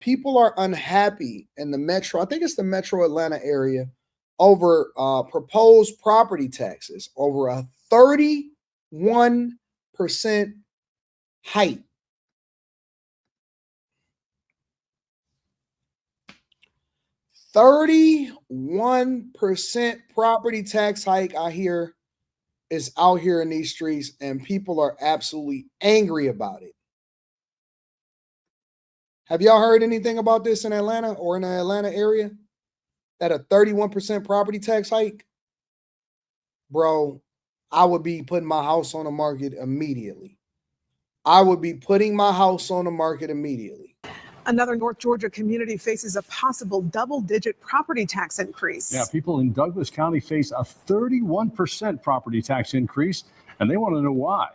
People are unhappy in the metro. I think it's the metro Atlanta area over proposed property taxes over a 31% hike. 31% property tax hike, I hear, is out here in these streets, and people are absolutely angry about it. Have y'all heard anything about this in Atlanta or in the Atlanta area? That a 31% property tax hike? Bro, I would be putting my house on the market immediately. I would be putting my house on the market immediately. Another North Georgia community faces a possible double-digit property tax increase. Yeah, people in Douglas County face a 31% property tax increase, and they want to know why.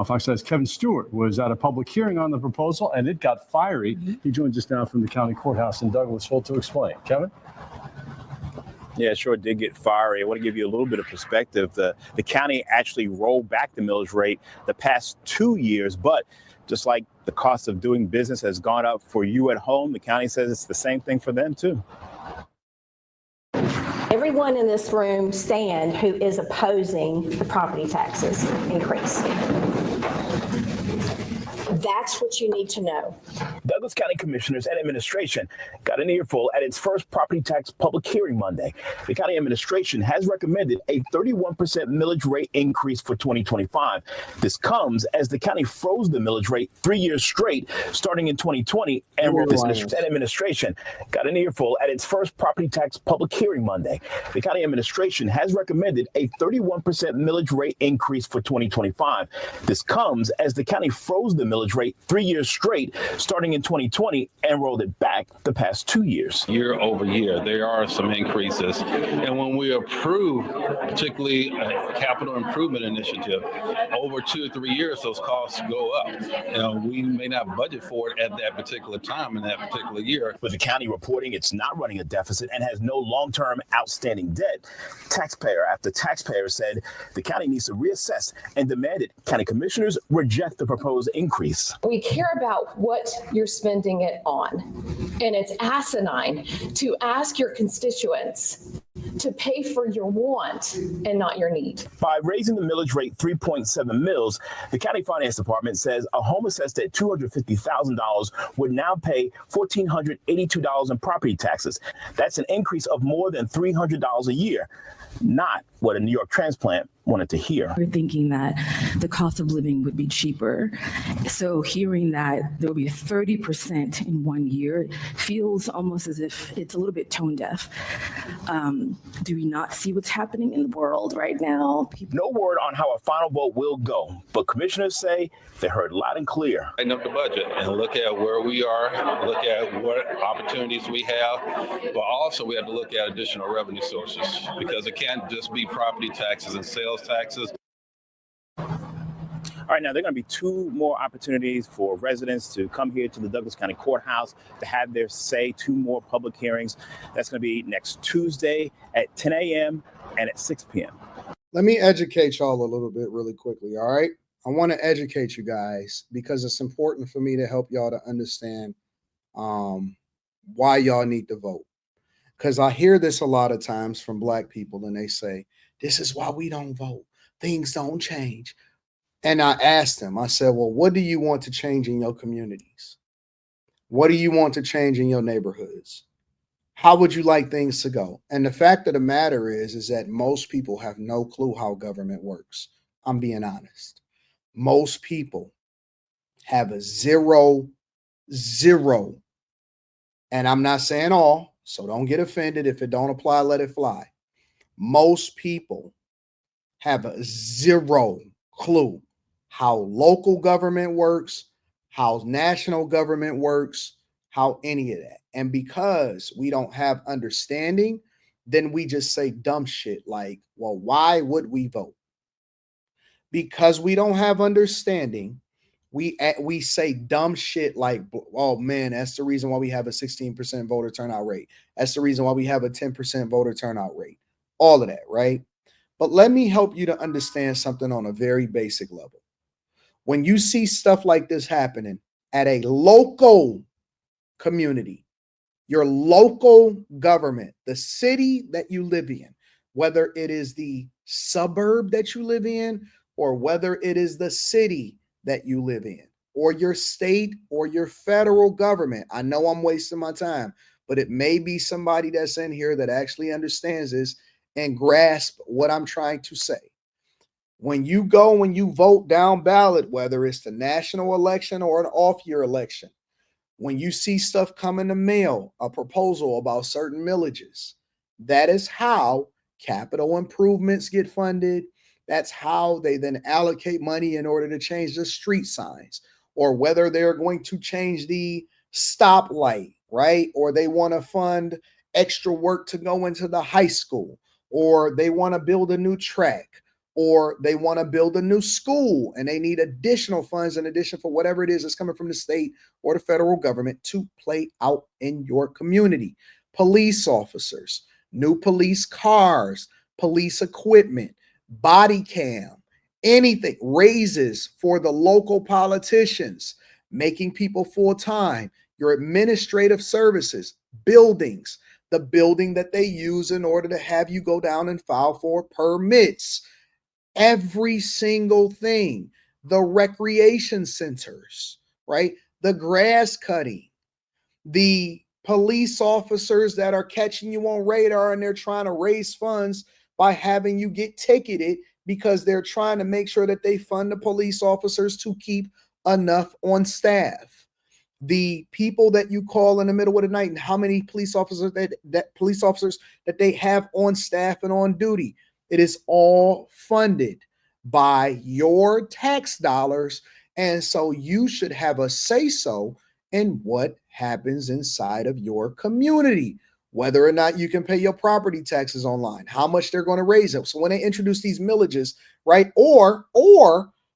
Fox News' Kevin Stewart was at a public hearing on the proposal, and it got fiery. He joins us now from the county courthouse in Douglasville to explain. Kevin? Yeah, it sure did get fiery. I want to give you a little bit of perspective. The county actually rolled back the millage rate the past 2 years, but just like the cost of doing business has gone up for you at home, the county says it's the same thing for them too. Everyone in this room stand who is opposing the property taxes increase. That's what you need to know. Douglas County Commissioners and Administration got an earful at its first property tax public hearing Monday. The county administration has recommended a 31% millage rate increase for 2025. This comes as the county froze the millage rate 3 years straight, starting in 2020, and administration got an earful at its first property tax public hearing Monday. The county administration has recommended a 31% millage rate increase for 2025. This comes as the county froze the millage rate 3 years straight, starting in 2020, and rolled it back the past 2 years. Year over year, there are some increases. And when we approve, particularly a capital improvement initiative, over 2 or 3 years, those costs go up. We may not budget for it at that particular time in that particular year. With the county reporting it's not running a deficit and has no long-term outstanding debt, taxpayer after taxpayer said the county needs to reassess and demanded county commissioners reject the proposed increase. We care about what you're spending it on, and it's asinine to ask your constituents to pay for your want and not your need. By raising the millage rate 3.7 mils, the county finance department says a home assessed at $250,000 would now pay $1,482 in property taxes. That's an increase of more than $300 a year. Not what a New York transplant wanted to hear. We're thinking that the cost of living would be cheaper. So hearing that there will be 30% in 1 year feels almost as if it's a little bit tone deaf. Do we not see what's happening in the world right now? No word on how a final vote will go, but commissioners say they heard loud and clear. Tighten up the budget and look at where we are, look at what opportunities we have, but also we have to look at additional revenue sources, because it can't just be property taxes and sales taxes. All right, now there are going to be 2 more opportunities for residents to come here to the Douglas County Courthouse to have their say, 2 more public hearings. That's going to be next Tuesday at 10 a.m. and at 6 p.m. Let me educate y'all a little bit really quickly, all right? I want to educate you guys because it's important for me to help y'all to understand why y'all need to vote. Because I hear this a lot of times from Black people, and they say, this is why we don't vote. Things don't change. And I asked them, I said, well, what do you want to change in your communities? What do you want to change in your neighborhoods? How would you like things to go? And the fact of the matter is that most people have no clue how government works. I'm being honest. Most people have a zero, and I'm not saying all, so don't get offended. If it don't apply, let it fly. Most people have a zero clue how local government works, how national government works, how any of that. And because we don't have understanding, then we just say dumb shit like, well, why would we vote? Because we don't have understanding, we say dumb shit like, oh man, that's the reason why we have a 16% voter turnout rate. That's the reason why we have a 10% voter turnout rate. All of that, right? But let me help you to understand something on a very basic level. When you see stuff like this happening at a local community, your local government, the city that you live in, whether it is the suburb that you live in or whether it is the city that you live in, or your state or your federal government. I know I'm wasting my time, but it may be somebody that's in here that actually understands this and grasp what I'm trying to say. When you vote down ballot, whether it's the national election or an off-year election, when you see stuff come in the mail, a proposal about certain millages, that is how capital improvements get funded. That's how they then allocate money in order to change the street signs, or whether they're going to change the stoplight, right? Or they want to fund extra work to go into the high school, or they want to build a new track, or they want to build a new school and they need additional funds in addition for whatever it is that's coming from the state or the federal government to play out in your community. Police officers, new police cars, police equipment, body cam, anything, raises for the local politicians, making people full-time, your administrative services, buildings, the building that they use in order to have you go down and file for permits, every single thing, the recreation centers, right? The grass cutting, the police officers that are catching you on radar and they're trying to raise funds by having you get ticketed because they're trying to make sure that they fund the police officers to keep enough on staff. The people that you call in the middle of the night and how many police officers that they have on staff and on duty. It is all funded by your tax dollars. And so you should have a say-so in what happens inside of your community, whether or not you can pay your property taxes online, how much they're going to raise it. So when they introduce these millages, right? Or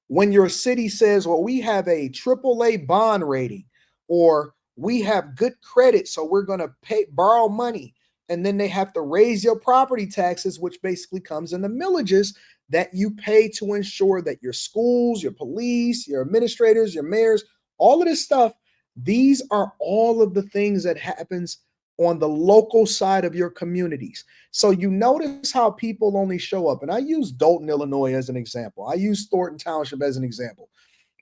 when your city says, well, we have a AAA bond rating, or we have good credit, so we're going to borrow money. And then they have to raise your property taxes, which basically comes in the millages that you pay to ensure that your schools, your police, your administrators, your mayors, all of this stuff, these are all of the things that happens on the local side of your communities. So you notice how people only show up. And I use Dalton, Illinois as an example. I use Thornton Township as an example.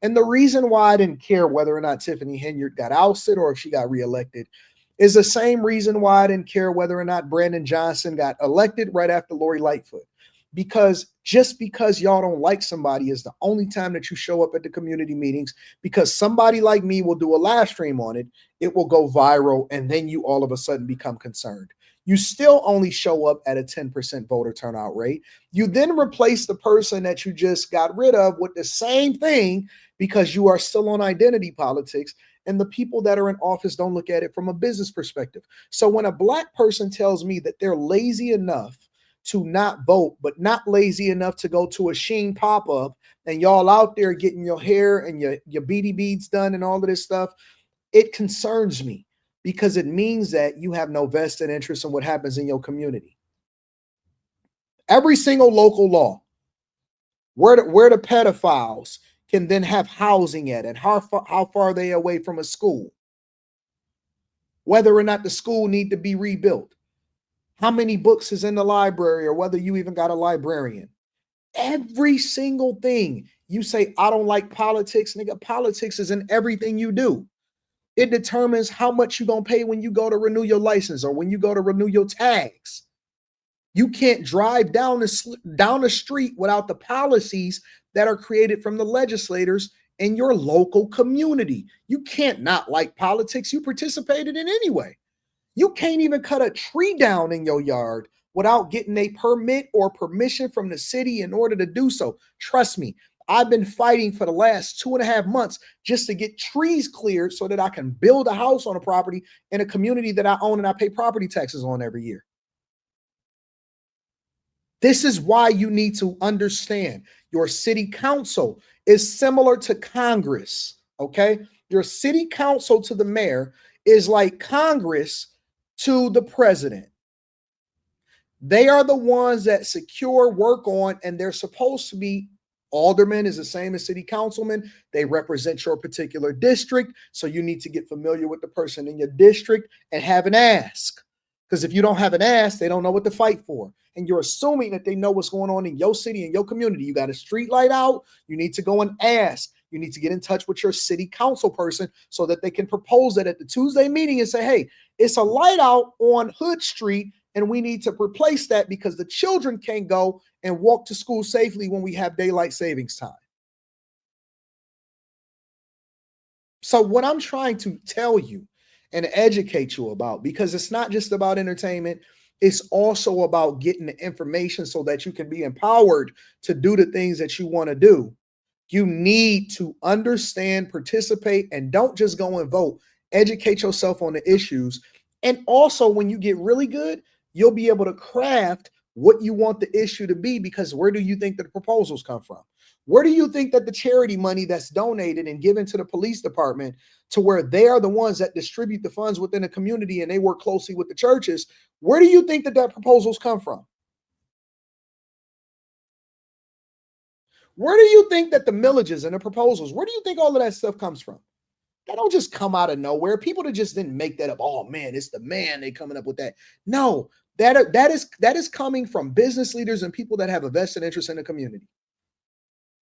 And the reason why I didn't care whether or not Tiffany Henyard got ousted or if she got reelected is the same reason why I didn't care whether or not Brandon Johnson got elected right after Lori Lightfoot. Because just because y'all don't like somebody is the only time that you show up at the community meetings, because somebody like me will do a live stream on it. It will go viral, and then you all of a sudden become concerned. You still only show up at a 10% voter turnout rate. You then replace the person that you just got rid of with the same thing because you are still on identity politics, and the people that are in office don't look at it from a business perspective. So when a Black person tells me that they're lazy enough to not vote, but not lazy enough to go to a Sheen pop-up, and y'all out there getting your hair and your beady beads done and all of this stuff, it concerns me, because it means that you have no vested interest in what happens in your community. Every single local law, where the pedophiles can then have housing at, and how far are they away from a school, whether or not the school need to be rebuilt, how many books is in the library, or whether you even got a librarian. Every single thing. You say, I don't like politics. Nigga, politics is in everything you do. It determines how much you're going to pay when you go to renew your license or when you go to renew your tags. You can't drive down the street without the policies that are created from the legislators in your local community. You can't not like politics. You participated in anyway. You can't even cut a tree down in your yard without getting a permit or permission from the city in order to do so. Trust me, I've been fighting for the last 2.5 months just to get trees cleared so that I can build a house on a property in a community that I own and I pay property taxes on every year. This is why you need to understand your city council is similar to Congress, okay? Your city council to the mayor is like Congress to the president. They are the ones that secure, work on, and they're supposed to be Alderman is the same as city councilman. They represent your particular district. So you need to get familiar with the person in your district and have an ask. Because if you don't have an ask, they don't know what to fight for. And you're assuming that they know what's going on in your city and your community. You got a street light out. You need to go and ask. You need to get in touch with your city council person so that they can propose that at the Tuesday meeting and say, hey, it's a light out on Hood Street and we need to replace that because the children can't go and walk to school safely when we have daylight savings time. So what I'm trying to tell you and educate you about, because it's not just about entertainment, it's also about getting the information so that you can be empowered to do the things that you want to do. You need to understand, participate, and don't just go and vote. Educate yourself on the issues. And also, when you get really good, you'll be able to craft what you want the issue to be, because where do you think that the proposals come from? Where do you think that the charity money that's donated and given to the police department, to where they are the ones that distribute the funds within the community and they work closely with the churches, where do you think that proposals come from? Where do you think that the millages and the proposals, where do you think all of that stuff comes from? That don't just come out of nowhere. People that just didn't make that up. Oh man, it's the man, they coming up with that. No, that is coming from business leaders and people that have a vested interest in the community.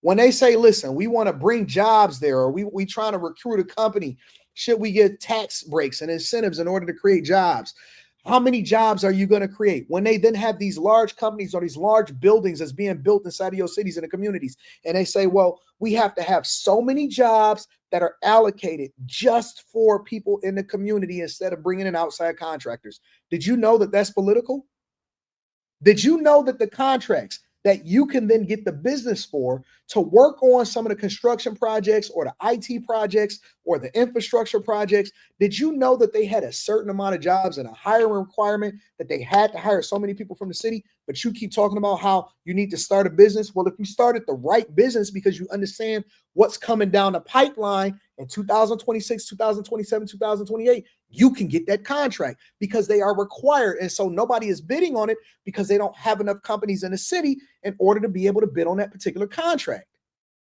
When they say, listen, we want to bring jobs there, or we trying to recruit a company, should we get tax breaks and incentives in order to create jobs? How many jobs are you going to create? When they then have these large companies or these large buildings that's being built inside of your cities and the communities, and they say, well, we have to have so many jobs that are allocated just for people in the community instead of bringing in outside contractors. Did you know that that's political? Did you know that the contracts that you can then get the business for to work on some of the construction projects or the IT projects or the infrastructure projects, did you know that they had a certain amount of jobs and a hiring requirement that they had to hire so many people from the city? But you keep talking about how you need to start a business. Well, if you started the right business because you understand what's coming down the pipeline in 2026, 2027, 2028, you can get that contract because they are required. And so nobody is bidding on it because they don't have enough companies in the city in order to be able to bid on that particular contract.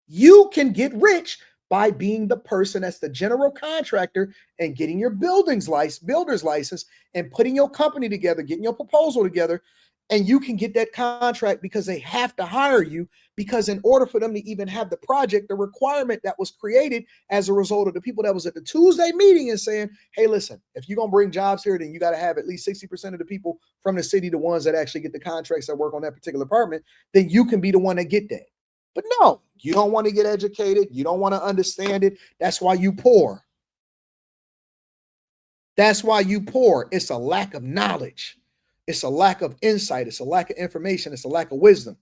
You can get rich by being the person that's the general contractor and getting your builder's license and putting your company together, getting your proposal together. And you can get that contract because they have to hire you, because in order for them to even have the project, the requirement that was created as a result of the people that was at the Tuesday meeting and saying, hey, listen, if you're going to bring jobs here, then you got to have at least 60% of the people from the city, the ones that actually get the contracts that work on that particular department, then you can be the one that get that. But no, you don't want to get educated. You don't want to understand it. That's why you poor. That's why you poor. It's a lack of knowledge. It's a lack of insight. It's a lack of information. It's a lack of wisdom.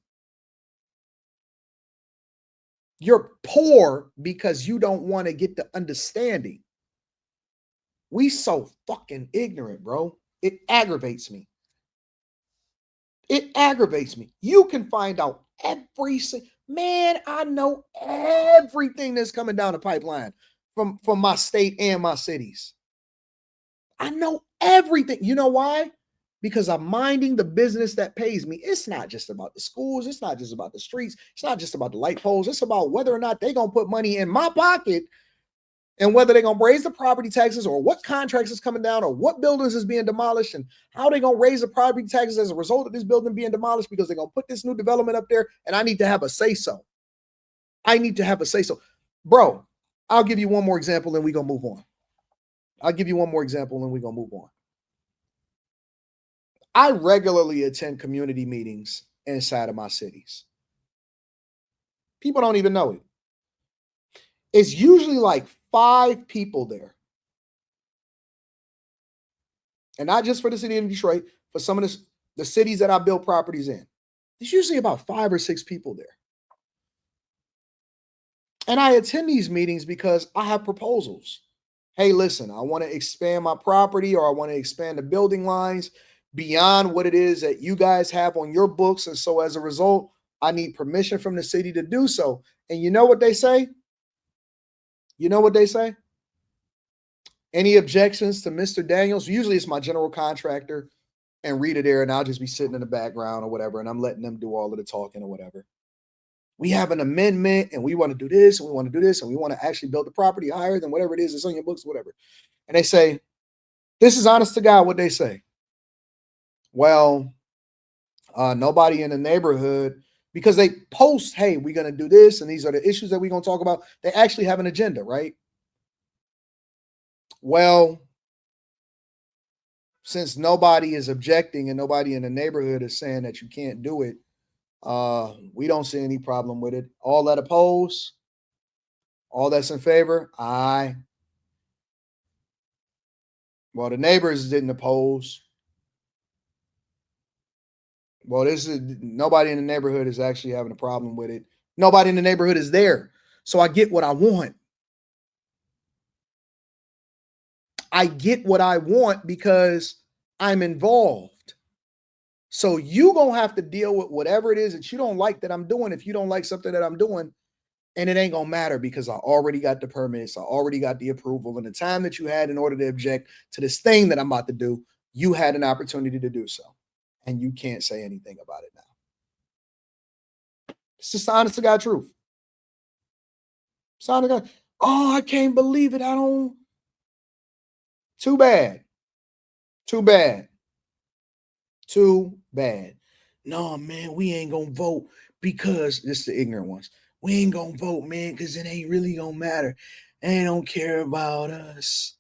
You're poor because you don't want to get the understanding. We so fucking ignorant, bro. It aggravates me. It aggravates me. You can find out man, I know everything that's coming down the pipeline from my state and my cities. I know everything. You know why? Because I'm minding the business that pays me. It's not just about the schools. It's not just about the streets. It's not just about the light poles. It's about whether or not they're going to put money in my pocket, and whether they're going to raise the property taxes, or what contracts is coming down, or what buildings is being demolished, and how they're going to raise the property taxes as a result of this building being demolished, because they're going to put this new development up there, and I need to have a say-so. I need to have a say-so. Bro, I'll give you one more example, and we're going to move on. I regularly attend community meetings inside of my cities. People don't even know it. It's usually like 5 people there. And not just for the city of Detroit, for some of the cities that I build properties in. There's usually about 5 or 6 people there. And I attend these meetings because I have proposals. Hey, listen, I want to expand my property, or I want to expand the building lines beyond what it is that you guys have on your books. And so as a result, I need permission from the city to do so. And you know what they say? Any objections to Mr. Daniels? Usually it's my general contractor and Rita there, and I'll just be sitting in the background or whatever, and I'm letting them do all of the talking or whatever. we have an amendment and we want to do this and we want to do this and we want to actually build the property higher than whatever it is that's on your books, whatever. And they say, this is honest to God what they say. Well, nobody in the neighborhood, because they post, hey, we're going to do this and these are the issues that we're going to talk about. They actually have an agenda, right? Well, since nobody is objecting and nobody in the neighborhood is saying that you can't do it, we don't see any problem with it. All that oppose, all that's in favor, aye. Well, the neighbors didn't oppose. Well, this is nobody in the neighborhood is actually having a problem with it. Nobody in the neighborhood is there. So I get what I want. I get what I want because I'm involved. So you gonna have to deal with whatever it is that you don't like that I'm doing. If you don't like something that I'm doing, and it ain't gonna matter because I already got the permits, I already got the approval, and the time that you had in order to object to this thing that I'm about to do, you had an opportunity to do so, and you can't say anything about it now. It's just the honest to God truth. It's honest to God. Oh, I can't believe it. I don't. Too bad. Too bad. Too bad. No, man, we ain't gonna vote because this is the ignorant ones. We ain't gonna vote, man, because it ain't really gonna matter. They don't care about us.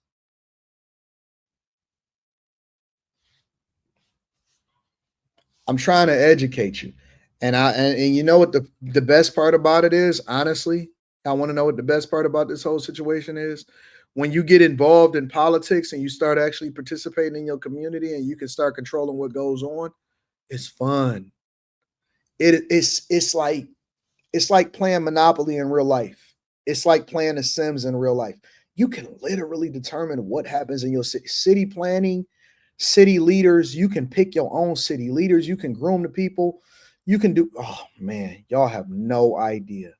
I'm trying to educate you. And you know what the best part about it is, honestly, I want to know what the best part about this whole situation is. When you get involved in politics and you start actually participating in your community and you can start controlling what goes on, it's fun. It's like playing Monopoly in real life. It's like playing The Sims in real life. You can literally determine what happens in your city planning, city leaders. You can pick your own city leaders. You can groom the people. You can do, oh man, y'all have no idea.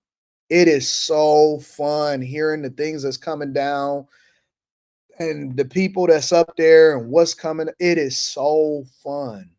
It is so fun hearing the things that's coming down and the people that's up there and what's coming. It is so fun.